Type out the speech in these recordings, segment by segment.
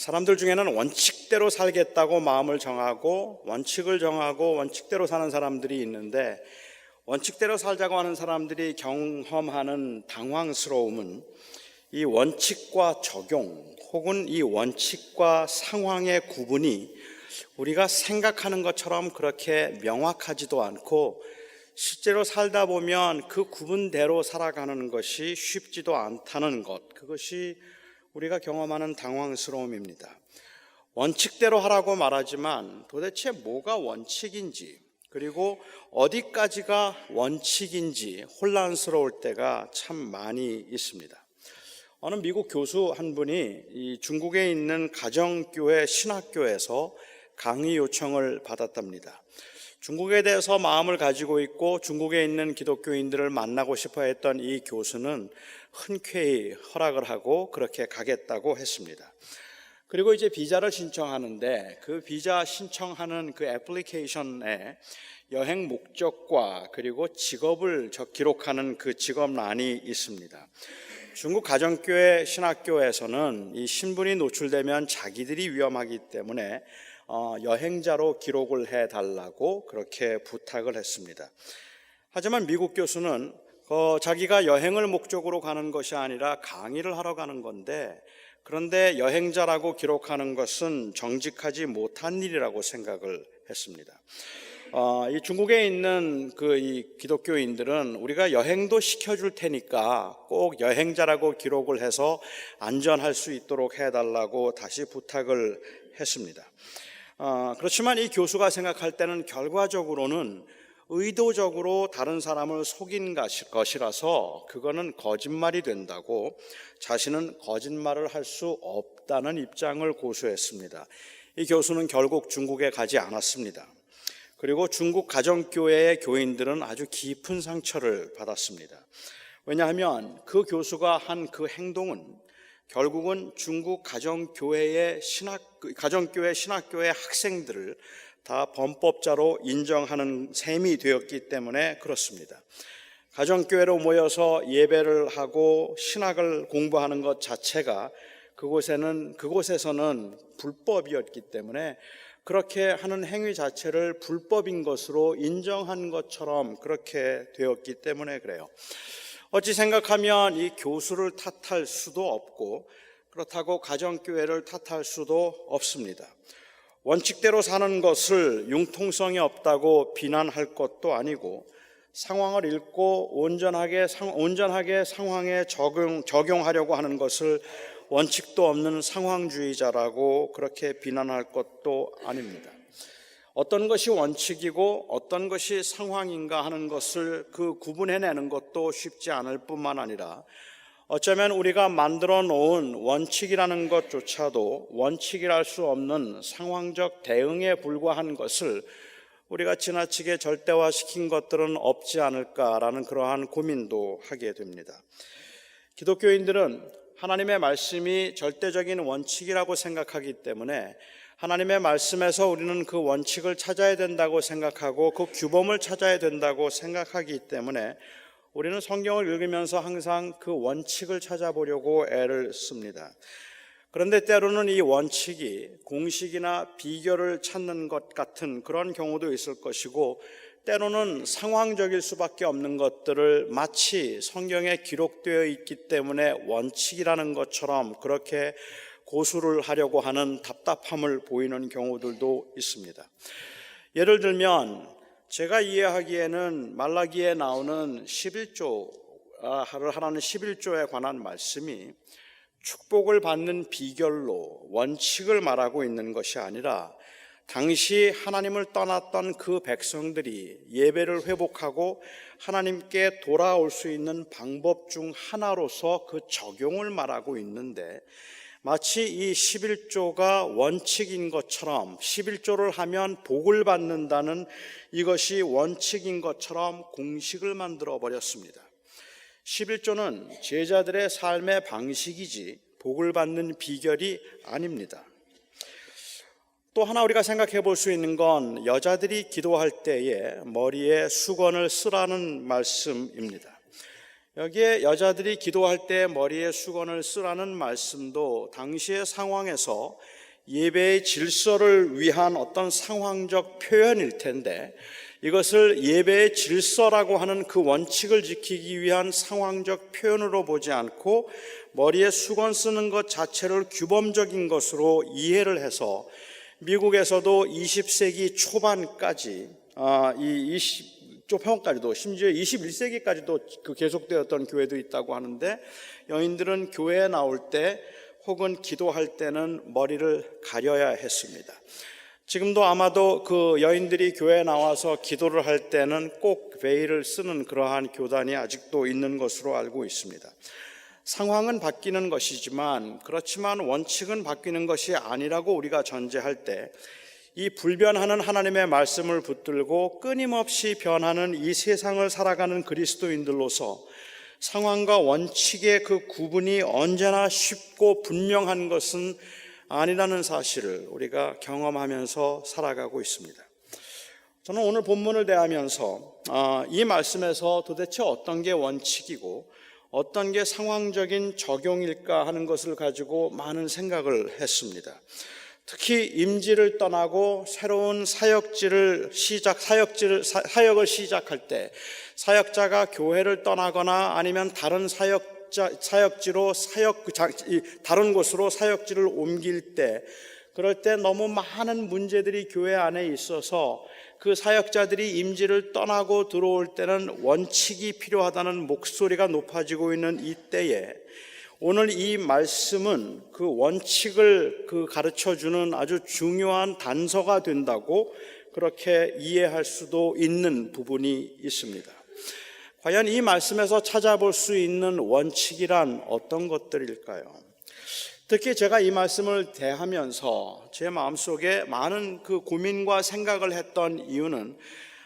사람들 중에는 원칙대로 살겠다고 마음을 정하고 원칙을 정하고 원칙대로 사는 사람들이 있는데, 원칙대로 살자고 하는 사람들이 경험하는 당황스러움은 이 원칙과 적용 혹은 이 원칙과 상황의 구분이 우리가 생각하는 것처럼 그렇게 명확하지도 않고, 실제로 살다 보면 그 구분대로 살아가는 것이 쉽지도 않다는 것, 그것이 우리가 경험하는 당황스러움입니다. 원칙대로 하라고 말하지만 도대체 뭐가 원칙인지, 그리고 어디까지가 원칙인지 혼란스러울 때가 참 많이 있습니다. 어느 미국 교수 한 분이 이 중국에 있는 가정교회 신학교에서 강의 요청을 받았답니다. 중국에 대해서 마음을 가지고 있고 중국에 있는 기독교인들을 만나고 싶어 했던 이 교수는 흔쾌히 허락을 하고 그렇게 가겠다고 했습니다. 그리고 이제 비자를 신청하는데, 그 비자 신청하는 그 애플리케이션에 여행 목적과 그리고 직업을 기록하는 그 직업란이 있습니다. 중국 가정교회 신학교에서는 이 신분이 노출되면 자기들이 위험하기 때문에 여행자로 기록을 해달라고 그렇게 부탁을 했습니다. 하지만 미국 교수는 자기가 여행을 목적으로 가는 것이 아니라 강의를 하러 가는 건데, 그런데 여행자라고 기록하는 것은 정직하지 못한 일이라고 생각을 했습니다. 이 중국에 있는 이 기독교인들은 우리가 여행도 시켜줄 테니까 꼭 여행자라고 기록을 해서 안전할 수 있도록 해달라고 다시 부탁을 했습니다. 그렇지만 이 교수가 생각할 때는 결과적으로는 의도적으로 다른 사람을 속인 것이라서 그거는 거짓말이 된다고, 자신은 거짓말을 할 수 없다는 입장을 고수했습니다. 이 교수는 결국 중국에 가지 않았습니다. 그리고 중국 가정교회의 교인들은 아주 깊은 상처를 받았습니다. 왜냐하면 그 교수가 한 그 행동은 결국은 중국 가정교회 신학교의 학생들을 다 범법자로 인정하는 셈이 되었기 때문에 그렇습니다. 가정교회로 모여서 예배를 하고 신학을 공부하는 것 자체가 그곳에서는 불법이었기 때문에 그렇게 하는 행위 자체를 불법인 것으로 인정한 것처럼 그렇게 되었기 때문에 그래요. 어찌 생각하면 이 교수를 탓할 수도 없고, 그렇다고 가정교회를 탓할 수도 없습니다. 원칙대로 사는 것을 융통성이 없다고 비난할 것도 아니고, 상황을 읽고 온전하게 상황에 적용하려고 하는 것을 원칙도 없는 상황주의자라고 그렇게 비난할 것도 아닙니다. 어떤 것이 원칙이고 어떤 것이 상황인가 하는 것을 구분해내는 것도 쉽지 않을 뿐만 아니라, 어쩌면 우리가 만들어 놓은 원칙이라는 것조차도 원칙이랄 수 없는 상황적 대응에 불과한 것을 우리가 지나치게 절대화시킨 것들은 없지 않을까라는 그러한 고민도 하게 됩니다. 기독교인들은 하나님의 말씀이 절대적인 원칙이라고 생각하기 때문에 하나님의 말씀에서 우리는 그 원칙을 찾아야 된다고 생각하고 그 규범을 찾아야 된다고 생각하기 때문에 우리는 성경을 읽으면서 항상 그 원칙을 찾아보려고 애를 씁니다. 그런데 때로는 이 원칙이 공식이나 비결을 찾는 것 같은 그런 경우도 있을 것이고, 때로는 상황적일 수밖에 없는 것들을 마치 성경에 기록되어 있기 때문에 원칙이라는 것처럼 그렇게 고수를 하려고 하는 답답함을 보이는 경우들도 있습니다. 예를 들면 제가 이해하기에는 말라기에 나오는 11조를 하라는 11조에 관한 말씀이 축복을 받는 비결로 원칙을 말하고 있는 것이 아니라, 당시 하나님을 떠났던 그 백성들이 예배를 회복하고 하나님께 돌아올 수 있는 방법 중 하나로서 그 적용을 말하고 있는데, 마치 이 11조가 원칙인 것처럼 11조를 하면 복을 받는다는 이것이 원칙인 것처럼 공식을 만들어 버렸습니다. 11조는 제자들의 삶의 방식이지 복을 받는 비결이 아닙니다. 또 하나 우리가 생각해 볼 수 있는 건 여자들이 기도할 때에 머리에 수건을 쓰라는 말씀입니다. 여기에 여자들이 기도할 때 머리에 수건을 쓰라는 말씀도 당시의 상황에서 예배의 질서를 위한 어떤 상황적 표현일 텐데, 이것을 예배의 질서라고 하는 그 원칙을 지키기 위한 상황적 표현으로 보지 않고 머리에 수건 쓰는 것 자체를 규범적인 것으로 이해를 해서 미국에서도 20세기 초반까지 초반까지도 심지어 21세기까지도 그 계속되었던 교회도 있다고 하는데, 여인들은 교회에 나올 때 혹은 기도할 때는 머리를 가려야 했습니다. 지금도 아마도 그 여인들이 교회에 나와서 기도를 할 때는 꼭 베일을 쓰는 그러한 교단이 아직도 있는 것으로 알고 있습니다. 상황은 바뀌는 것이지만, 그렇지만 원칙은 바뀌는 것이 아니라고 우리가 전제할 때, 이 불변하는 하나님의 말씀을 붙들고 끊임없이 변하는 이 세상을 살아가는 그리스도인들로서 상황과 원칙의 그 구분이 언제나 쉽고 분명한 것은 아니라는 사실을 우리가 경험하면서 살아가고 있습니다. 저는 오늘 본문을 대하면서 이 말씀에서 도대체 어떤 게 원칙이고 어떤 게 상황적인 적용일까 하는 것을 가지고 많은 생각을 했습니다. 특히 임지를 떠나고 새로운 사역을 시작할 때, 사역자가 교회를 떠나거나 아니면 다른 사역지로 다른 곳으로 사역지를 옮길 때, 그럴 때 너무 많은 문제들이 교회 안에 있어서 그 사역자들이 임지를 떠나고 들어올 때는 원칙이 필요하다는 목소리가 높아지고 있는 이때에, 오늘 이 말씀은 그 원칙을 가르쳐주는 아주 중요한 단서가 된다고 그렇게 이해할 수도 있는 부분이 있습니다. 과연 이 말씀에서 찾아볼 수 있는 원칙이란 어떤 것들일까요? 특히 제가 이 말씀을 대하면서 제 마음속에 많은 그 고민과 생각을 했던 이유는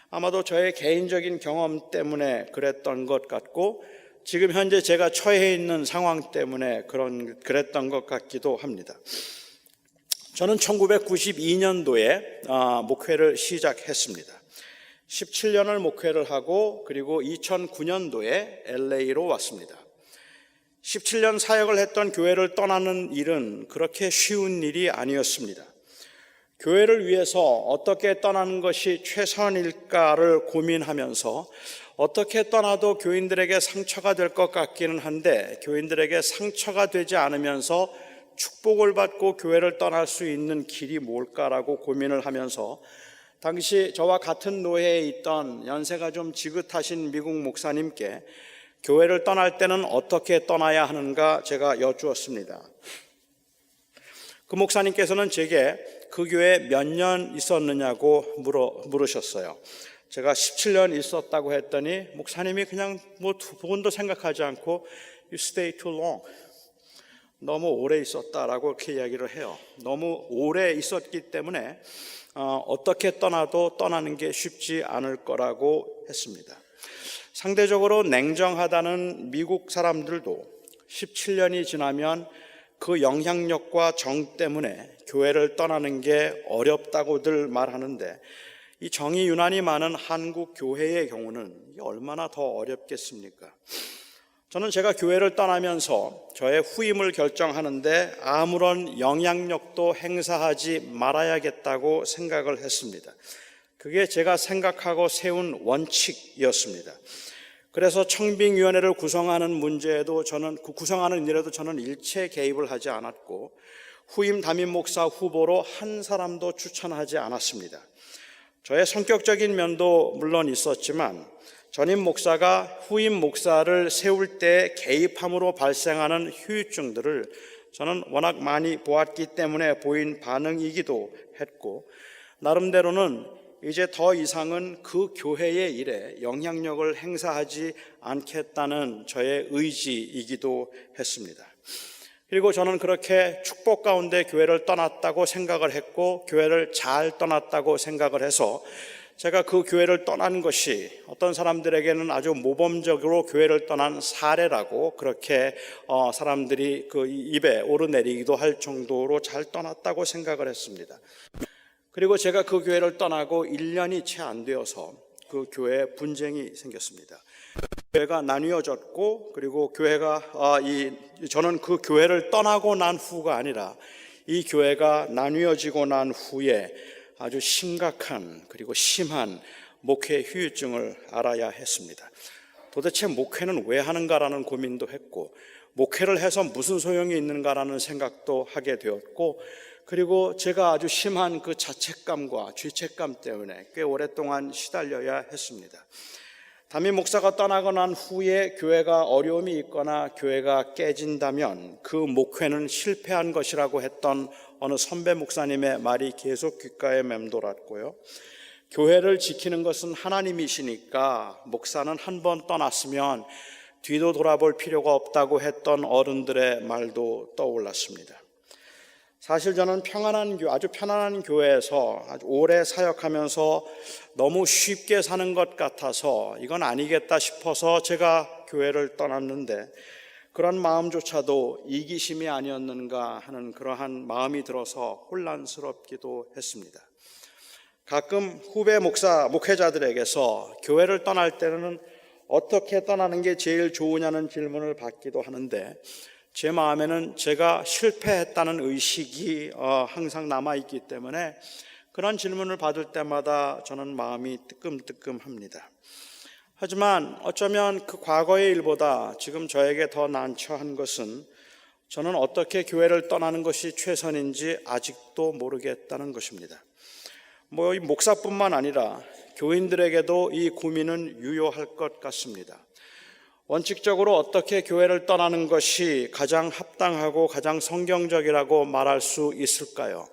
아마도 저의 개인적인 경험 때문에 그랬던 것 같고, 지금 현재 제가 처해 있는 상황 때문에 그랬던 것 같기도 합니다. 저는 1992년도에 목회를 시작했습니다. 17년을 목회를 하고 그리고 2009년도에 LA로 왔습니다. 17년 사역을 했던 교회를 떠나는 일은 그렇게 쉬운 일이 아니었습니다. 교회를 위해서 어떻게 떠나는 것이 최선일까를 고민하면서 어떻게 떠나도 교인들에게 상처가 될 것 같기는 한데, 교인들에게 상처가 되지 않으면서 축복을 받고 교회를 떠날 수 있는 길이 뭘까라고 고민을 하면서, 당시 저와 같은 노예에 있던 연세가 좀 지긋하신 미국 목사님께 교회를 떠날 때는 어떻게 떠나야 하는가 제가 여쭈었습니다. 그 목사님께서는 제게 그 교회에 몇 년 있었느냐고 물으셨어요. 제가 17년 있었다고 했더니 목사님이 그냥 두 번도 생각하지 않고 You stay too long. 너무 오래 있었다라고 이렇게 이야기를 해요. 너무 오래 있었기 때문에 어떻게 떠나도 떠나는 게 쉽지 않을 거라고 했습니다. 상대적으로 냉정하다는 미국 사람들도 17년이 지나면 그 영향력과 정 때문에 교회를 떠나는 게 어렵다고들 말하는데, 이 정이 유난히 많은 한국 교회의 경우는 얼마나 더 어렵겠습니까? 저는 제가 교회를 떠나면서 저의 후임을 결정하는데 아무런 영향력도 행사하지 말아야겠다고 생각을 했습니다. 그게 제가 생각하고 세운 원칙이었습니다. 그래서 청빙위원회를 구성하는 문제에도 구성하는 일에도 저는 일체 개입을 하지 않았고, 후임 담임 목사 후보로 한 사람도 추천하지 않았습니다. 저의 성격적인 면도 물론 있었지만, 전임 목사가 후임 목사를 세울 때 개입함으로 발생하는 후유증들을 저는 워낙 많이 보았기 때문에 보인 반응이기도 했고, 나름대로는 이제 더 이상은 그 교회의 일에 영향력을 행사하지 않겠다는 저의 의지이기도 했습니다. 그리고 저는 그렇게 축복 가운데 교회를 떠났다고 생각을 했고, 교회를 잘 떠났다고 생각을 해서 제가 그 교회를 떠난 것이 어떤 사람들에게는 아주 모범적으로 교회를 떠난 사례라고 그렇게 사람들이 그 입에 오르내리기도 할 정도로 잘 떠났다고 생각을 했습니다. 그리고 제가 그 교회를 떠나고 1년이 채 안 되어서 그 교회에 분쟁이 생겼습니다. 교회가 나뉘어졌고, 그리고 교회가 저는 그 교회를 떠나고 난 후가 아니라 이 교회가 나뉘어지고 난 후에 아주 심각한 그리고 심한 목회 후유증을 알아야 했습니다. 도대체 목회는 왜 하는가라는 고민도 했고, 목회를 해서 무슨 소용이 있는가라는 생각도 하게 되었고, 그리고 제가 아주 심한 그 자책감과 죄책감 때문에 꽤 오랫동안 시달려야 했습니다. 담임 목사가 떠나고 난 후에 교회가 어려움이 있거나 교회가 깨진다면 그 목회는 실패한 것이라고 했던 어느 선배 목사님의 말이 계속 귓가에 맴돌았고요. 교회를 지키는 것은 하나님이시니까 목사는 한 번 떠났으면 뒤도 돌아볼 필요가 없다고 했던 어른들의 말도 떠올랐습니다. 사실 저는 아주 편안한 교회에서 아주 오래 사역하면서 너무 쉽게 사는 것 같아서 이건 아니겠다 싶어서 제가 교회를 떠났는데, 그런 마음조차도 이기심이 아니었는가 하는 그러한 마음이 들어서 혼란스럽기도 했습니다. 가끔 후배 목회자들에게서 교회를 떠날 때는 어떻게 떠나는 게 제일 좋으냐는 질문을 받기도 하는데, 제 마음에는 제가 실패했다는 의식이 항상 남아있기 때문에 그런 질문을 받을 때마다 저는 마음이 뜨끔뜨끔합니다. 하지만 어쩌면 그 과거의 일보다 지금 저에게 더 난처한 것은 저는 어떻게 교회를 떠나는 것이 최선인지 아직도 모르겠다는 것입니다. 이 목사뿐만 아니라 교인들에게도 이 고민은 유효할 것 같습니다. 원칙적으로 어떻게 교회를 떠나는 것이 가장 합당하고 가장 성경적이라고 말할 수 있을까요?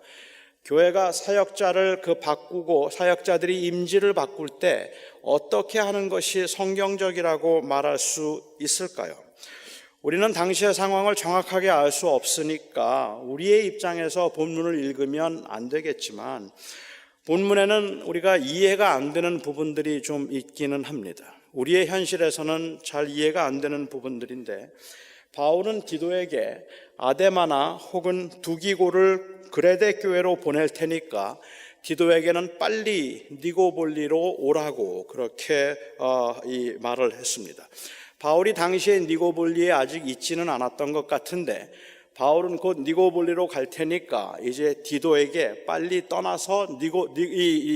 교회가 사역자를 바꾸고 사역자들이 임지를 바꿀 때 어떻게 하는 것이 성경적이라고 말할 수 있을까요? 우리는 당시의 상황을 정확하게 알 수 없으니까 우리의 입장에서 본문을 읽으면 안 되겠지만, 본문에는 우리가 이해가 안 되는 부분들이 좀 있기는 합니다. 우리의 현실에서는 잘 이해가 안 되는 부분들인데, 바울은 디도에게 아데마나 혹은 두기고를 그레데 교회로 보낼 테니까 디도에게는 빨리 니고볼리로 오라고 그렇게 이 말을 했습니다. 바울이 당시에 니고볼리에 아직 있지는 않았던 것 같은데, 바울은 곧 니고볼리로 갈 테니까 이제 디도에게 빨리 떠나서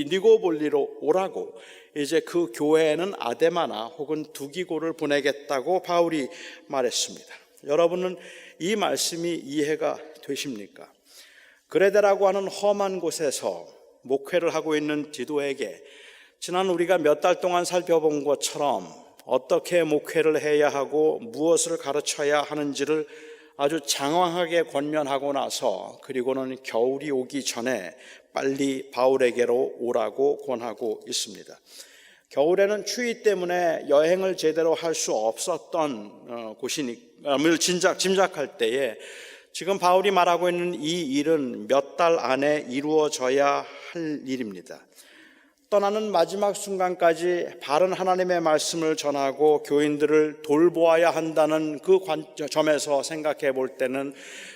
니고볼리로 오라고, 이제 그 교회에는 아데마나 혹은 두기고를 보내겠다고 바울이 말했습니다. 여러분은 이 말씀이 이해가 되십니까? 그레데라고 하는 험한 곳에서 목회를 하고 있는 디도에게 지난 우리가 몇 달 동안 살펴본 것처럼 어떻게 목회를 해야 하고 무엇을 가르쳐야 하는지를 아주 장황하게 권면하고 나서, 그리고는 겨울이 오기 전에 빨리 바울에게로 오라고 권하고 있습니다. 겨울에는 추위 때문에 여행을 제대로 할 수 없었던 곳임을 짐작할 때에 지금 바울이 말하고 있는 이 일은 몇 달 안에 이루어져야 할 일입니다. 떠나는 마지막 순간까지 바른 하나님의 말씀을 전하고 교인들을 돌보아야 한다는 그 관점에서 생각해 볼 때는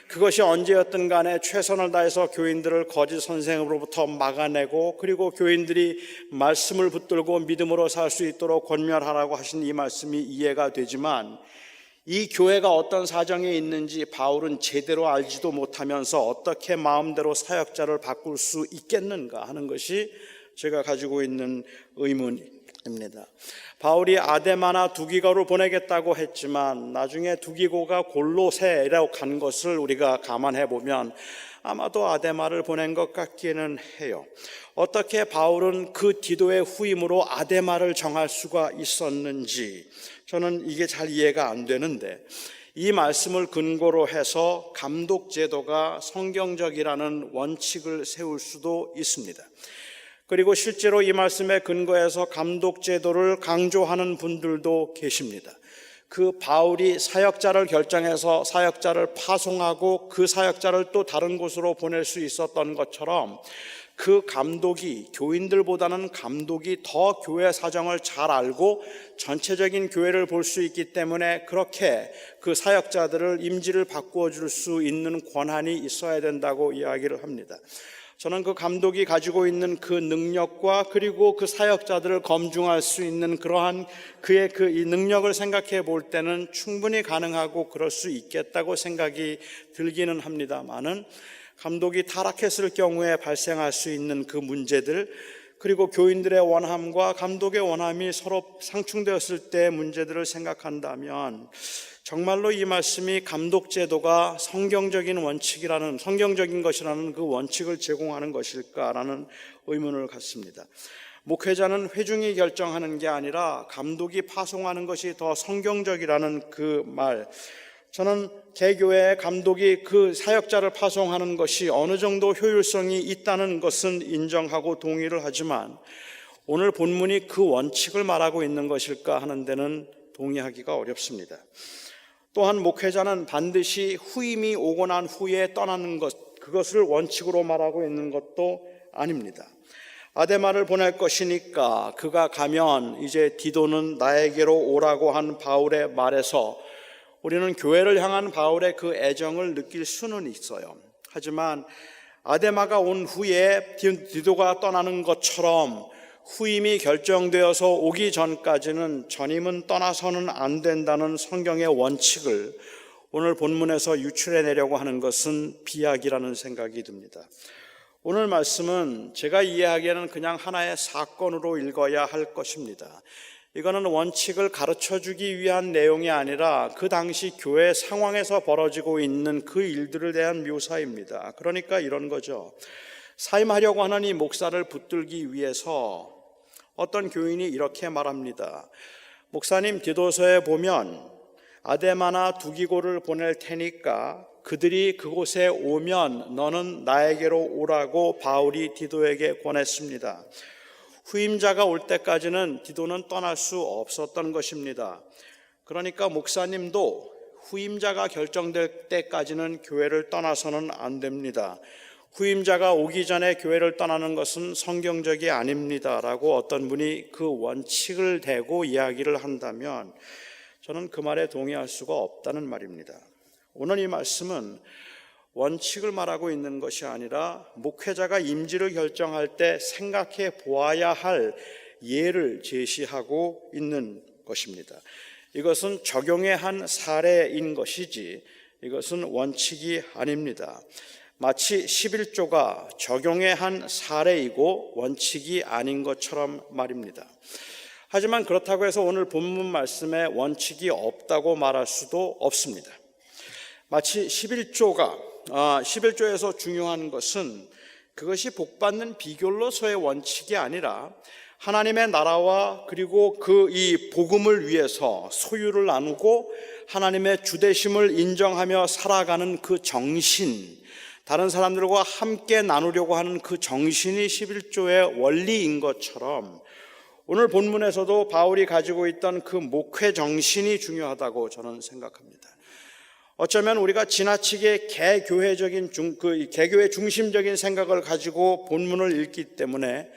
그것이 언제였든 간에 최선을 다해서 교인들을 거짓 선생으로부터 막아내고, 그리고 교인들이 말씀을 붙들고 믿음으로 살 수 있도록 권면하라고 하신 이 말씀이 이해가 되지만, 이 교회가 어떤 사정에 있는지 바울은 제대로 알지도 못하면서 어떻게 마음대로 사역자를 바꿀 수 있겠는가 하는 것이 제가 가지고 있는 의문입니다. 바울이 아데마나 두기고를 보내겠다고 했지만 나중에 두기고가 골로새로 간 것을 우리가 감안해 보면 아마도 아데마를 보낸 것 같기는 해요. 어떻게 바울은 그 디도의 후임으로 아데마를 정할 수가 있었는지 저는 이게 잘 이해가 안 되는데, 이 말씀을 근거로 해서 감독 제도가 성경적이라는 원칙을 세울 수도 있습니다. 그리고 실제로 이 말씀에 근거해서 감독 제도를 강조하는 분들도 계십니다. 그 바울이 사역자를 결정해서 사역자를 파송하고 그 사역자를 또 다른 곳으로 보낼 수 있었던 것처럼, 그 감독이, 교인들보다는 감독이 더 교회 사정을 잘 알고 전체적인 교회를 볼 수 있기 때문에 그렇게 그 사역자들을 임지를 바꾸어 줄 수 있는 권한이 있어야 된다고 이야기를 합니다. 저는 그 감독이 가지고 있는 그 능력과 그리고 그 사역자들을 검증할 수 있는 그러한 그의 이 능력을 생각해 볼 때는 충분히 가능하고 그럴 수 있겠다고 생각이 들기는 합니다만은, 감독이 타락했을 경우에 발생할 수 있는 그 문제들, 그리고 교인들의 원함과 감독의 원함이 서로 상충되었을 때의 문제들을 생각한다면 정말로 이 말씀이 감독 제도가 성경적인 것이라는 그 원칙을 제공하는 것일까라는 의문을 갖습니다. 목회자는 회중이 결정하는 게 아니라 감독이 파송하는 것이 더 성경적이라는 그 말, 저는 개교회 감독이 그 사역자를 파송하는 것이 어느 정도 효율성이 있다는 것은 인정하고 동의를 하지만 오늘 본문이 그 원칙을 말하고 있는 것일까 하는 데는 동의하기가 어렵습니다. 또한 목회자는 반드시 후임이 오고 난 후에 떠나는 것, 그것을 원칙으로 말하고 있는 것도 아닙니다. 아데마를 보낼 것이니까 그가 가면 이제 디도는 나에게로 오라고 한 바울의 말에서 우리는 교회를 향한 바울의 그 애정을 느낄 수는 있어요. 하지만 아데마가 온 후에 디도가 떠나는 것처럼 후임이 결정되어서 오기 전까지는 전임은 떠나서는 안 된다는 성경의 원칙을 오늘 본문에서 유출해내려고 하는 것은 비약이라는 생각이 듭니다. 오늘 말씀은 제가 이해하기에는 그냥 하나의 사건으로 읽어야 할 것입니다. 이거는 원칙을 가르쳐주기 위한 내용이 아니라 그 당시 교회 상황에서 벌어지고 있는 그 일들에 대한 묘사입니다. 그러니까 이런 거죠. 사임하려고 하는 이 목사를 붙들기 위해서 어떤 교인이 이렇게 말합니다. 목사님, 디도서에 보면 아데마나 두기고를 보낼 테니까 그들이 그곳에 오면 너는 나에게로 오라고 바울이 디도에게 권했습니다. 후임자가 올 때까지는 디도는 떠날 수 없었던 것입니다. 그러니까 목사님도 후임자가 결정될 때까지는 교회를 떠나서는 안 됩니다. 후임자가 오기 전에 교회를 떠나는 것은 성경적이 아닙니다 라고 어떤 분이 그 원칙을 대고 이야기를 한다면 저는 그 말에 동의할 수가 없다는 말입니다. 오늘 이 말씀은 원칙을 말하고 있는 것이 아니라 목회자가 임지를 결정할 때 생각해 보아야 할 예를 제시하고 있는 것입니다. 이것은 적용의 한 사례인 것이지 이것은 원칙이 아닙니다. 마치 11조가 적용의 한 사례이고 원칙이 아닌 것처럼 말입니다. 하지만 그렇다고 해서 오늘 본문 말씀에 원칙이 없다고 말할 수도 없습니다. 마치 11조에서 중요한 것은 그것이 복받는 비결로서의 원칙이 아니라 하나님의 나라와 그리고 그 이 복음을 위해서 소유를 나누고 하나님의 주되심을 인정하며 살아가는 그 정신, 다른 사람들과 함께 나누려고 하는 그 정신이 11조의 원리인 것처럼 오늘 본문에서도 바울이 가지고 있던 그 목회 정신이 중요하다고 저는 생각합니다. 어쩌면 우리가 지나치게 개교회 중심적인 생각을 가지고 본문을 읽기 때문에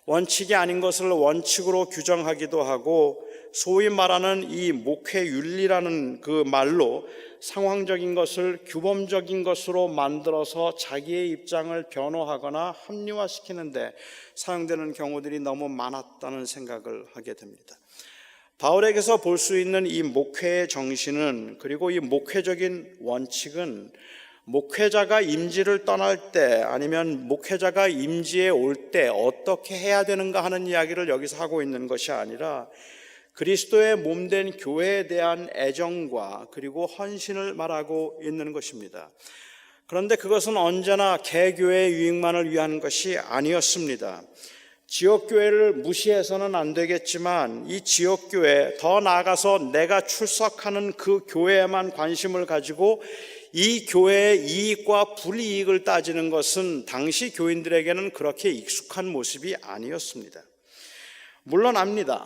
원칙이 아닌 것을 원칙으로 규정하기도 하고 소위 말하는 이 목회윤리라는 그 말로 상황적인 것을 규범적인 것으로 만들어서 자기의 입장을 변호하거나 합리화시키는데 사용되는 경우들이 너무 많았다는 생각을 하게 됩니다. 바울에게서 볼 수 있는 이 목회의 정신은 그리고 이 목회적인 원칙은 목회자가 임지를 떠날 때 아니면 목회자가 임지에 올 때 어떻게 해야 되는가 하는 이야기를 여기서 하고 있는 것이 아니라 그리스도의 몸된 교회에 대한 애정과 그리고 헌신을 말하고 있는 것입니다. 그런데 그것은 언제나 개교회의 유익만을 위한 것이 아니었습니다. 지역교회를 무시해서는 안 되겠지만 이 지역교회, 더 나아가서 내가 출석하는 그 교회에만 관심을 가지고 이 교회의 이익과 불이익을 따지는 것은 당시 교인들에게는 그렇게 익숙한 모습이 아니었습니다. 물론 압니다.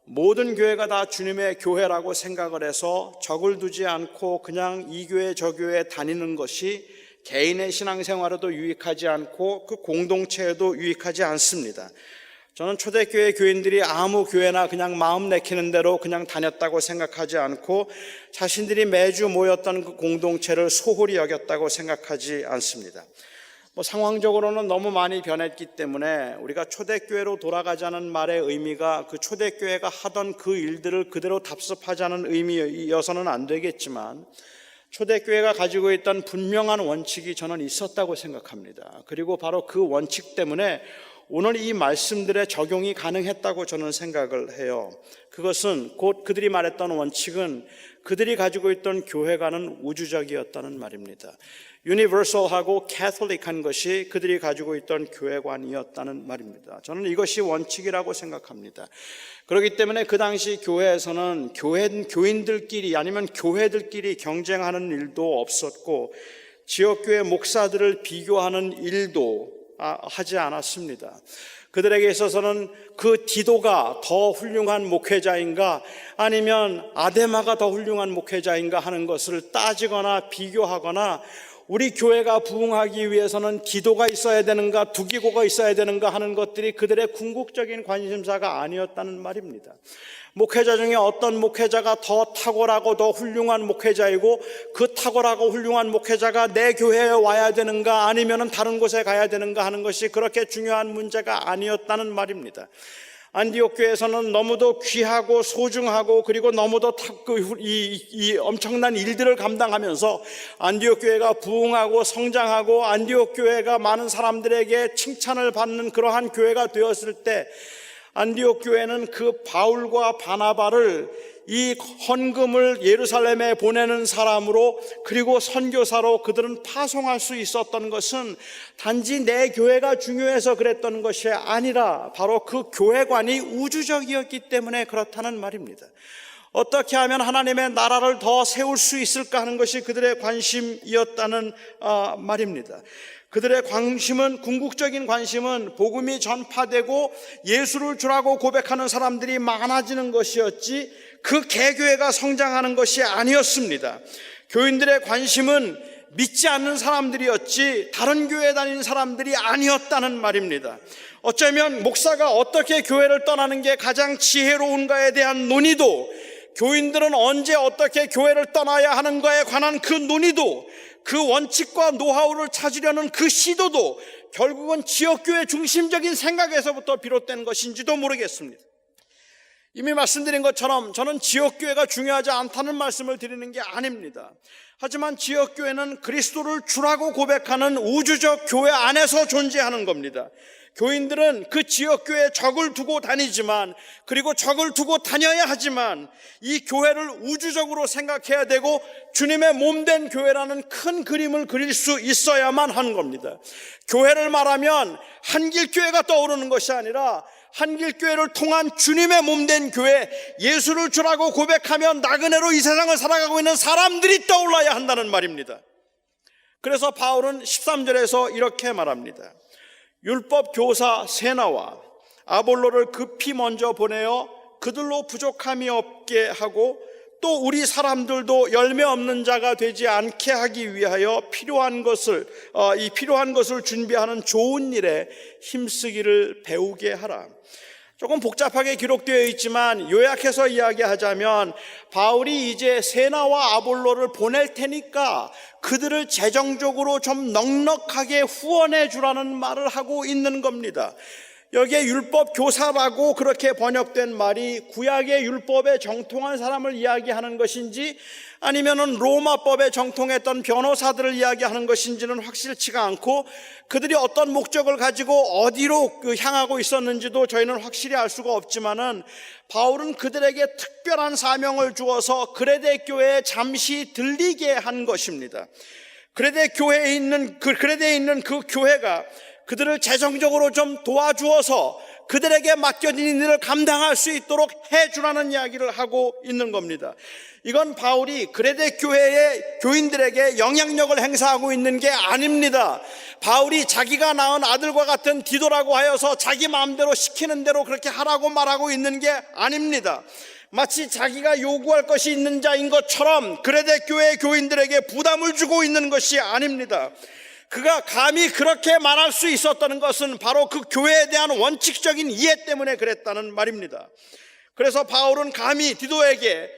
모든 교회가 다 주님의 교회라고 생각을 해서 적을 두지 않고 그냥 이 교회 저 교회 다니는 것이 개인의 신앙생활에도 유익하지 않고 그 공동체에도 유익하지 않습니다. 저는 초대교회 교인들이 아무 교회나 그냥 마음 내키는 대로 그냥 다녔다고 생각하지 않고 자신들이 매주 모였던 그 공동체를 소홀히 여겼다고 생각하지 않습니다. 상황적으로는 너무 많이 변했기 때문에 우리가 초대교회로 돌아가자는 말의 의미가 그 초대교회가 하던 그 일들을 그대로 답습하자는 의미여서는 안 되겠지만 초대교회가 가지고 있던 분명한 원칙이 저는 있었다고 생각합니다. 그리고 바로 그 원칙 때문에 오늘 이 말씀들의 적용이 가능했다고 저는 생각을 해요. 그것은 곧 그들이 말했던 원칙은 그들이 가지고 있던 교회관은 우주적이었다는 말입니다. 유니버설하고 캐톨릭한 것이 그들이 가지고 있던 교회관이었다는 말입니다. 저는 이것이 원칙이라고 생각합니다. 그렇기 때문에 그 당시 교회에서는 교인들끼리 아니면 교회들끼리 경쟁하는 일도 없었고 지역교회 목사들을 비교하는 일도 하지 않았습니다. 그들에게 있어서는 그 디도가 더 훌륭한 목회자인가 아니면 아데마가 더 훌륭한 목회자인가 하는 것을 따지거나 비교하거나 우리 교회가 부흥하기 위해서는 디도가 있어야 되는가 두기고가 있어야 되는가 하는 것들이 그들의 궁극적인 관심사가 아니었다는 말입니다. 목회자 중에 어떤 목회자가 더 탁월하고 더 훌륭한 목회자이고 그 탁월하고 훌륭한 목회자가 내 교회에 와야 되는가 아니면 다른 곳에 가야 되는가 하는 것이 그렇게 중요한 문제가 아니었다는 말입니다. 안디옥 교회에서는 너무도 귀하고 소중하고 그리고 너무도 이 엄청난 일들을 감당하면서 안디옥 교회가 부흥하고 성장하고 안디옥 교회가 많은 사람들에게 칭찬을 받는 그러한 교회가 되었을 때 안디옥 교회는 그 바울과 바나바를 이 헌금을 예루살렘에 보내는 사람으로 그리고 선교사로 그들은 파송할 수 있었던 것은 단지 내 교회가 중요해서 그랬던 것이 아니라 바로 그 교회관이 우주적이었기 때문에 그렇다는 말입니다. 어떻게 하면 하나님의 나라를 더 세울 수 있을까 하는 것이 그들의 관심이었다는 말입니다. 그들의 관심은 궁극적인 관심은 복음이 전파되고 예수를 주라고 고백하는 사람들이 많아지는 것이었지 그 개교회가 성장하는 것이 아니었습니다. 교인들의 관심은 믿지 않는 사람들이었지 다른 교회에 다니는 사람들이 아니었다는 말입니다. 어쩌면 목사가 어떻게 교회를 떠나는 게 가장 지혜로운가에 대한 논의도 교인들은 언제 어떻게 교회를 떠나야 하는가에 관한 그 논의도 그 원칙과 노하우를 찾으려는 그 시도도 결국은 지역교회 중심적인 생각에서부터 비롯된 것인지도 모르겠습니다. 이미 말씀드린 것처럼 저는 지역교회가 중요하지 않다는 말씀을 드리는 게 아닙니다. 하지만 지역교회는 그리스도를 주라고 고백하는 우주적 교회 안에서 존재하는 겁니다. 교인들은 그 지역교회에 적을 두고 다니지만 그리고 적을 두고 다녀야 하지만 이 교회를 우주적으로 생각해야 되고 주님의 몸된 교회라는 큰 그림을 그릴 수 있어야만 하는 겁니다. 교회를 말하면 한길교회가 떠오르는 것이 아니라 한길교회를 통한 주님의 몸된 교회, 예수를 주라고 고백하며 나그네로 이 세상을 살아가고 있는 사람들이 떠올라야 한다는 말입니다. 그래서 바울은 13절에서 이렇게 말합니다. 율법 교사 세나와 아볼로를 급히 먼저 보내어 그들로 부족함이 없게 하고 또 우리 사람들도 열매 없는 자가 되지 않게 하기 위하여 필요한 것을 준비하는 좋은 일에 힘쓰기를 배우게 하라. 조금 복잡하게 기록되어 있지만 요약해서 이야기하자면 바울이 이제 세나와 아볼로를 보낼 테니까 그들을 재정적으로 좀 넉넉하게 후원해 주라는 말을 하고 있는 겁니다. 여기에 율법 교사라고 그렇게 번역된 말이 구약의 율법에 정통한 사람을 이야기하는 것인지 아니면은 로마법에 정통했던 변호사들을 이야기하는 것인지는 확실치가 않고 그들이 어떤 목적을 가지고 어디로 향하고 있었는지도 저희는 확실히 알 수가 없지만은 바울은 그들에게 특별한 사명을 주어서 그레데 교회에 잠시 들리게 한 것입니다. 그레데에 있는 그 교회가 그들을 재정적으로 좀 도와주어서 그들에게 맡겨진 일을 감당할 수 있도록 해주라는 이야기를 하고 있는 겁니다. 이건 바울이 그레데 교회의 교인들에게 영향력을 행사하고 있는 게 아닙니다. 바울이 자기가 낳은 아들과 같은 디도라고 하여서 자기 마음대로 시키는 대로 그렇게 하라고 말하고 있는 게 아닙니다. 마치 자기가 요구할 것이 있는 자인 것처럼 그레데 교회의 교인들에게 부담을 주고 있는 것이 아닙니다. 그가 감히 그렇게 말할 수 있었다는 것은 바로 그 교회에 대한 원칙적인 이해 때문에 그랬다는 말입니다. 그래서 바울은 감히 디도에게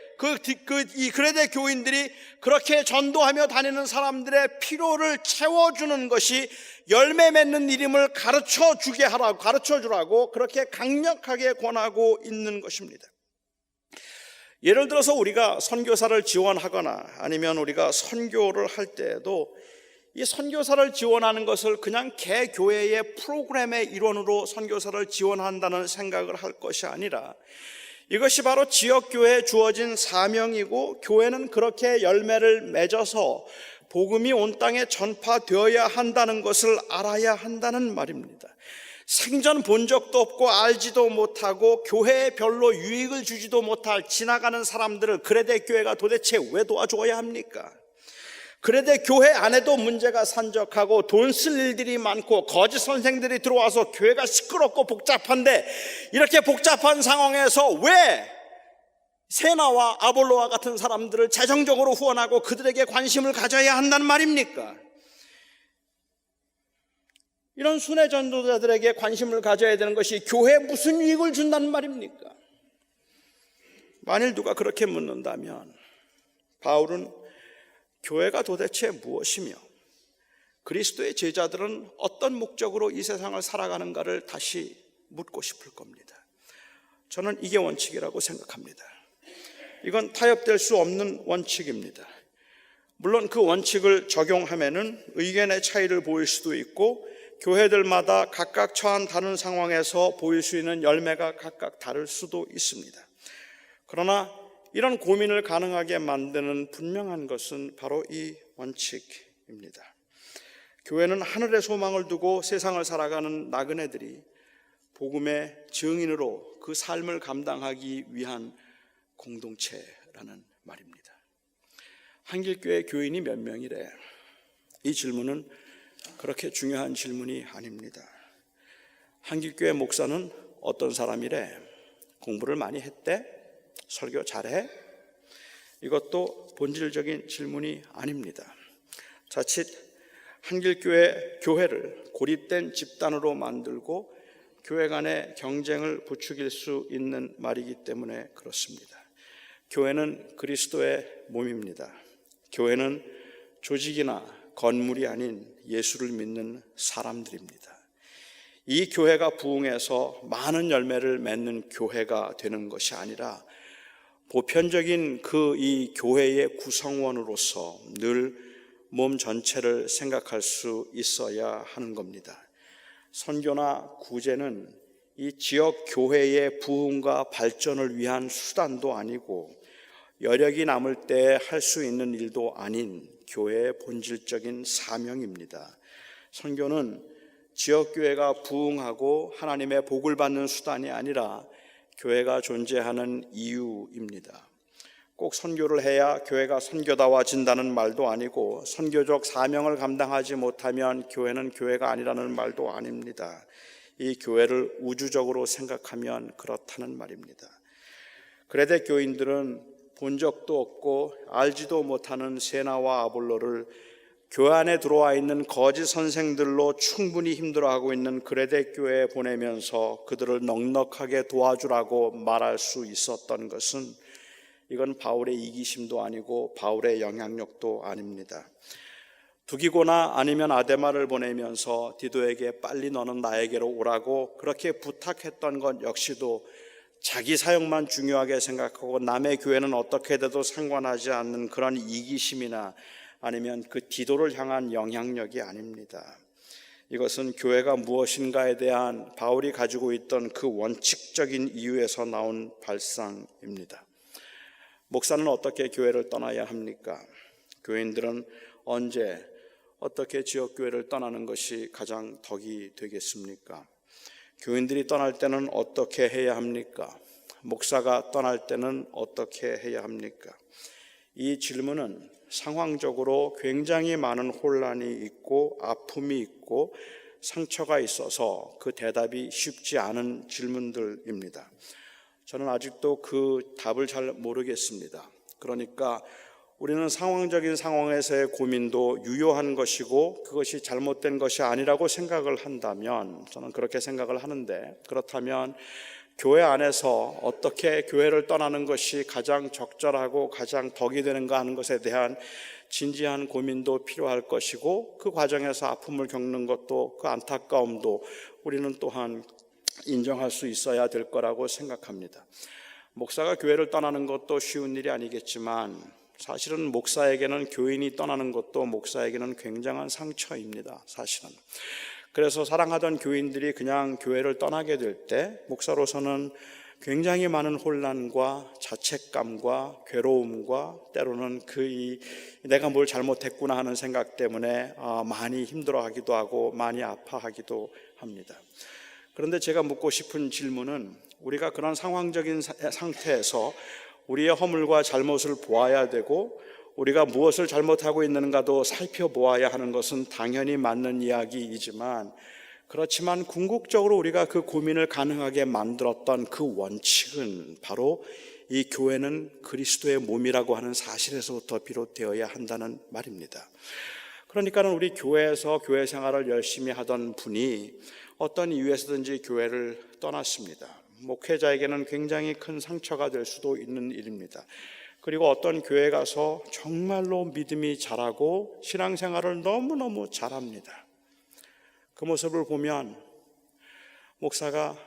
이 그레데 교인들이 그렇게 전도하며 다니는 사람들의 필요를 채워주는 것이 열매 맺는 일임을 가르쳐 주라고 그렇게 강력하게 권하고 있는 것입니다. 예를 들어서 우리가 선교사를 지원하거나 아니면 우리가 선교를 할 때에도 이 선교사를 지원하는 것을 그냥 개교회의 프로그램의 일원으로 선교사를 지원한다는 생각을 할 것이 아니라 이것이 바로 지역교회에 주어진 사명이고, 교회는 그렇게 열매를 맺어서 복음이 온 땅에 전파되어야 한다는 것을 알아야 한다는 말입니다. 생전 본 적도 없고 알지도 못하고 교회에 별로 유익을 주지도 못할 지나가는 사람들을 그레데 교회가 도대체 왜 도와줘야 합니까? 그레데 교회 안에도 문제가 산적하고 돈 쓸 일들이 많고 거짓 선생들이 들어와서 교회가 시끄럽고 복잡한데, 이렇게 복잡한 상황에서 왜 세나와 아볼로와 같은 사람들을 재정적으로 후원하고 그들에게 관심을 가져야 한다는 말입니까? 이런 순회 전도자들에게 관심을 가져야 되는 것이 교회에 무슨 이익을 준다는 말입니까? 만일 누가 그렇게 묻는다면 바울은 교회가 도대체 무엇이며 그리스도의 제자들은 어떤 목적으로 이 세상을 살아가는가를 다시 묻고 싶을 겁니다. 저는 이게 원칙이라고 생각합니다. 이건 타협될 수 없는 원칙입니다. 물론 그 원칙을 적용하면은 의견의 차이를 보일 수도 있고, 교회들마다 각각 처한 다른 상황에서 보일 수 있는 열매가 각각 다를 수도 있습니다. 그러나 이런 고민을 가능하게 만드는 분명한 것은 바로 이 원칙입니다. 교회는 하늘의 소망을 두고 세상을 살아가는 나그네들이 복음의 증인으로 그 삶을 감당하기 위한 공동체라는 말입니다. 한길교회 교인이 몇 명이래? 이 질문은 그렇게 중요한 질문이 아닙니다. 한길교회 목사는 어떤 사람이래? 공부를 많이 했대? 설교 잘해? 이것도 본질적인 질문이 아닙니다. 자칫 한길교회 교회를 고립된 집단으로 만들고 교회 간의 경쟁을 부추길 수 있는 말이기 때문에 그렇습니다. 교회는 그리스도의 몸입니다. 교회는 조직이나 건물이 아닌 예수를 믿는 사람들입니다. 이 교회가 부흥해서 많은 열매를 맺는 교회가 되는 것이 아니라 보편적인 이 교회의 구성원으로서 늘 몸 전체를 생각할 수 있어야 하는 겁니다. 선교나 구제는 이 지역 교회의 부흥과 발전을 위한 수단도 아니고 여력이 남을 때 할 수 있는 일도 아닌 교회의 본질적인 사명입니다. 선교는 지역교회가 부흥하고 하나님의 복을 받는 수단이 아니라 교회가 존재하는 이유입니다. 꼭 선교를 해야 교회가 선교다워진다는 말도 아니고 선교적 사명을 감당하지 못하면 교회는 교회가 아니라는 말도 아닙니다. 이 교회를 우주적으로 생각하면 그렇다는 말입니다. 그레데 교인들은 본 적도 없고 알지도 못하는 세나와 아볼로를 교회 안에 들어와 있는 거짓 선생들로 충분히 힘들어하고 있는 그레데 교회에 보내면서 그들을 넉넉하게 도와주라고 말할 수 있었던 것은, 이건 바울의 이기심도 아니고 바울의 영향력도 아닙니다. 두기고나 아니면 아데마를 보내면서 디도에게 빨리 너는 나에게로 오라고 그렇게 부탁했던 것 역시도 자기 사역만 중요하게 생각하고 남의 교회는 어떻게 돼도 상관하지 않는 그런 이기심이나 아니면 그 디도를 향한 영향력이 아닙니다. 이것은 교회가 무엇인가에 대한 바울이 가지고 있던 그 원칙적인 이유에서 나온 발상입니다. 목사는 어떻게 교회를 떠나야 합니까? 교인들은 언제 어떻게 지역교회를 떠나는 것이 가장 덕이 되겠습니까? 교인들이 떠날 때는 어떻게 해야 합니까? 목사가 떠날 때는 어떻게 해야 합니까? 이 질문은 상황적으로 굉장히 많은 혼란이 있고 아픔이 있고 상처가 있어서 그 대답이 쉽지 않은 질문들입니다. 저는 아직도 그 답을 잘 모르겠습니다. 그러니까 우리는 상황적인 상황에서의 고민도 유효한 것이고 그것이 잘못된 것이 아니라고 생각을 한다면, 저는 그렇게 생각을 하는데, 그렇다면 교회 안에서 어떻게 교회를 떠나는 것이 가장 적절하고 가장 덕이 되는가 하는 것에 대한 진지한 고민도 필요할 것이고, 그 과정에서 아픔을 겪는 것도, 그 안타까움도 우리는 또한 인정할 수 있어야 될 거라고 생각합니다. 목사가 교회를 떠나는 것도 쉬운 일이 아니겠지만 사실은 목사에게는 교인이 떠나는 것도 목사에게는 굉장한 상처입니다. 사실은. 그래서 사랑하던 교인들이 그냥 교회를 떠나게 될 때 목사로서는 굉장히 많은 혼란과 자책감과 괴로움과 때로는 내가 뭘 잘못했구나 하는 생각 때문에 많이 힘들어하기도 하고 많이 아파하기도 합니다. 그런데 제가 묻고 싶은 질문은, 우리가 그런 상황적인 상태에서 우리의 허물과 잘못을 보아야 되고 우리가 무엇을 잘못하고 있는가도 살펴보아야 하는 것은 당연히 맞는 이야기이지만, 그렇지만 궁극적으로 우리가 그 고민을 가능하게 만들었던 그 원칙은 바로 이 교회는 그리스도의 몸이라고 하는 사실에서부터 비롯되어야 한다는 말입니다. 그러니까는 우리 교회에서 교회 생활을 열심히 하던 분이 어떤 이유에서든지 교회를 떠났습니다. 목회자에게는 굉장히 큰 상처가 될 수도 있는 일입니다. 그리고 어떤 교회에 가서 정말로 믿음이 자라고 신앙생활을 너무너무 잘합니다. 그 모습을 보면 목사가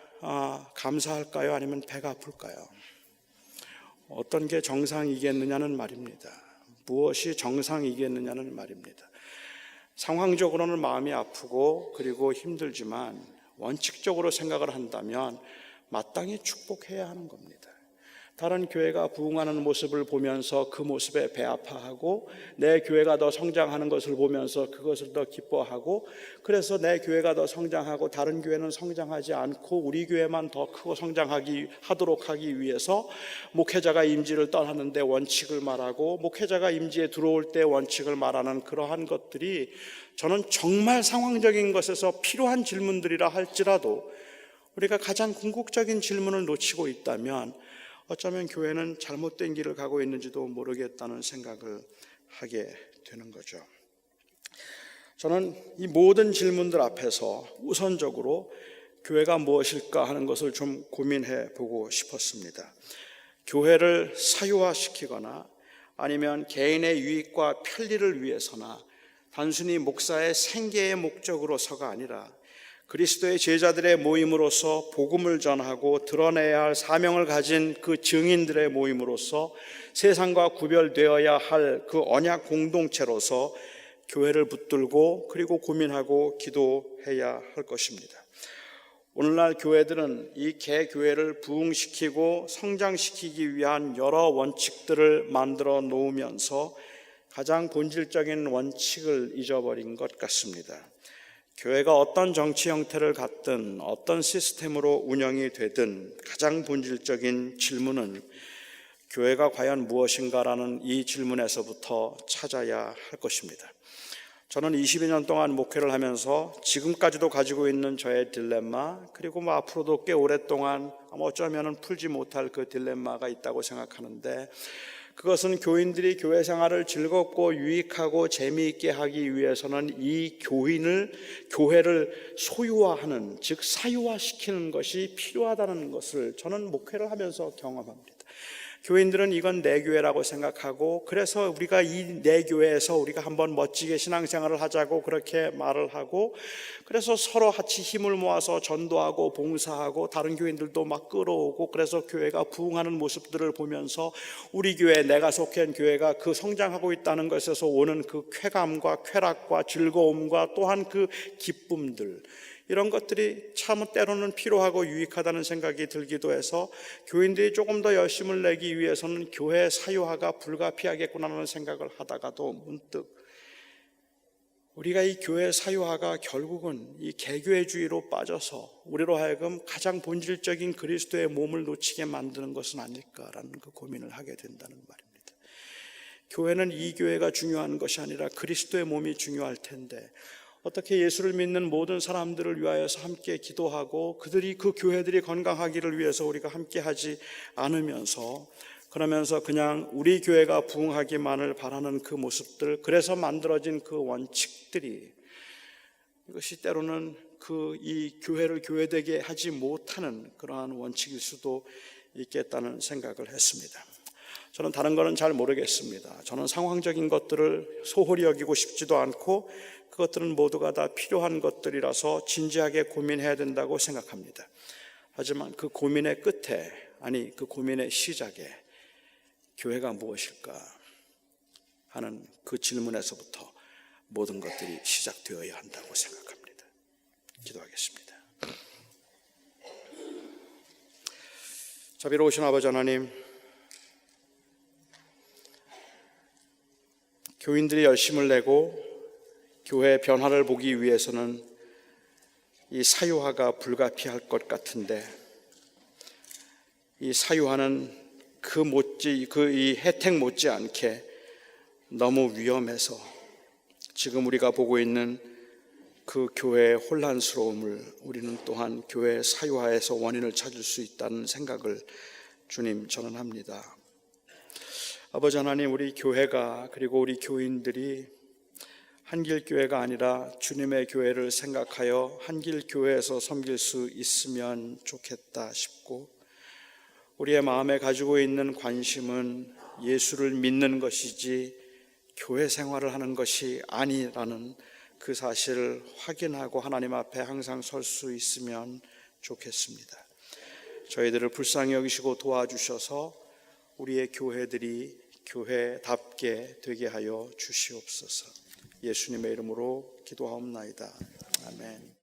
감사할까요? 아니면 배가 아플까요? 어떤 게 정상이겠느냐는 말입니다. 무엇이 정상이겠느냐는 말입니다. 상황적으로는 마음이 아프고 그리고 힘들지만 원칙적으로 생각을 한다면 마땅히 축복해야 하는 겁니다. 다른 교회가 부흥하는 모습을 보면서 그 모습에 배 아파하고, 내 교회가 더 성장하는 것을 보면서 그것을 더 기뻐하고, 그래서 내 교회가 더 성장하고 다른 교회는 성장하지 않고 우리 교회만 더 크고 하도록 하기 위해서 목회자가 임지를 떠나는데 원칙을 말하고, 목회자가 임지에 들어올 때 원칙을 말하는 그러한 것들이 저는 정말 상황적인 것에서 필요한 질문들이라 할지라도 우리가 가장 궁극적인 질문을 놓치고 있다면 어쩌면 교회는 잘못된 길을 가고 있는지도 모르겠다는 생각을 하게 되는 거죠. 저는 이 모든 질문들 앞에서 우선적으로 교회가 무엇일까 하는 것을 좀 고민해 보고 싶었습니다. 교회를 사유화시키거나 아니면 개인의 유익과 편리를 위해서나 단순히 목사의 생계의 목적으로서가 아니라 그리스도의 제자들의 모임으로서 복음을 전하고 드러내야 할 사명을 가진 그 증인들의 모임으로서 세상과 구별되어야 할 그 언약 공동체로서 교회를 붙들고 그리고 고민하고 기도해야 할 것입니다. 오늘날 교회들은 이 개교회를 부흥시키고 성장시키기 위한 여러 원칙들을 만들어 놓으면서 가장 본질적인 원칙을 잊어버린 것 같습니다. 교회가 어떤 정치 형태를 갖든 어떤 시스템으로 운영이 되든 가장 본질적인 질문은 교회가 과연 무엇인가라는 이 질문에서부터 찾아야 할 것입니다. 저는 22년 동안 목회를 하면서 지금까지도 가지고 있는 저의 딜레마, 그리고 앞으로도 꽤 오랫동안 어쩌면 풀지 못할 그 딜레마가 있다고 생각하는데, 그것은 교인들이 교회 생활을 즐겁고 유익하고 재미있게 하기 위해서는 이 교회를 소유화하는, 즉 사유화시키는 것이 필요하다는 것을 저는 목회를 하면서 경험합니다. 교인들은 이건 내 교회라고 생각하고, 그래서 우리가 이 내 교회에서 우리가 한번 멋지게 신앙생활을 하자고 그렇게 말을 하고, 그래서 서로 같이 힘을 모아서 전도하고 봉사하고 다른 교인들도 막 끌어오고, 그래서 교회가 부흥하는 모습들을 보면서 우리 교회, 내가 속한 교회가 그 성장하고 있다는 것에서 오는 그 쾌감과 쾌락과 즐거움과 또한 그 기쁨들, 이런 것들이 참 때로는 필요하고 유익하다는 생각이 들기도 해서 교인들이 조금 더 열심을 내기 위해서는 교회 사유화가 불가피하겠구나라는 생각을 하다가도 문득 우리가 이 교회 사유화가 결국은 이 개교회주의로 빠져서 우리로 하여금 가장 본질적인 그리스도의 몸을 놓치게 만드는 것은 아닐까라는 그 고민을 하게 된다는 말입니다. 교회는 이 교회가 중요한 것이 아니라 그리스도의 몸이 중요할 텐데, 어떻게 예수를 믿는 모든 사람들을 위하여서 함께 기도하고 그 교회들이 건강하기를 위해서 우리가 함께 하지 않으면서, 그러면서 그냥 우리 교회가 부흥하기만을 바라는 그 모습들, 그래서 만들어진 그 원칙들이, 이것이 때로는 이 교회를 교회되게 하지 못하는 그러한 원칙일 수도 있겠다는 생각을 했습니다. 저는 다른 거는 잘 모르겠습니다. 저는 상황적인 것들을 소홀히 여기고 싶지도 않고, 그것들은 모두가 다 필요한 것들이라서 진지하게 고민해야 된다고 생각합니다. 하지만 그 고민의 끝에 아니, 그 고민의 시작에 교회가 무엇일까 하는 그 질문에서부터 모든 것들이 시작되어야 한다고 생각합니다. 기도하겠습니다. 자비로우신 아버지 하나님, 교인들이 열심을 내고 교회의 변화를 보기 위해서는 이 사유화가 불가피할 것 같은데, 이 사유화는 이 혜택 못지않게 너무 위험해서 지금 우리가 보고 있는 그 교회의 혼란스러움을 우리는 또한 교회의 사유화에서 원인을 찾을 수 있다는 생각을 주님 저는 합니다. 아버지 하나님, 우리 교회가 그리고 우리 교인들이 한길교회가 아니라 주님의 교회를 생각하여 한길교회에서 섬길 수 있으면 좋겠다 싶고, 우리의 마음에 가지고 있는 관심은 예수를 믿는 것이지 교회 생활을 하는 것이 아니라는 그 사실을 확인하고 하나님 앞에 항상 설 수 있으면 좋겠습니다. 저희들을 불쌍히 여기시고 도와주셔서 우리의 교회들이 교회답게 되게 하여 주시옵소서. 예수님의 이름으로 기도하옵나이다. 아멘.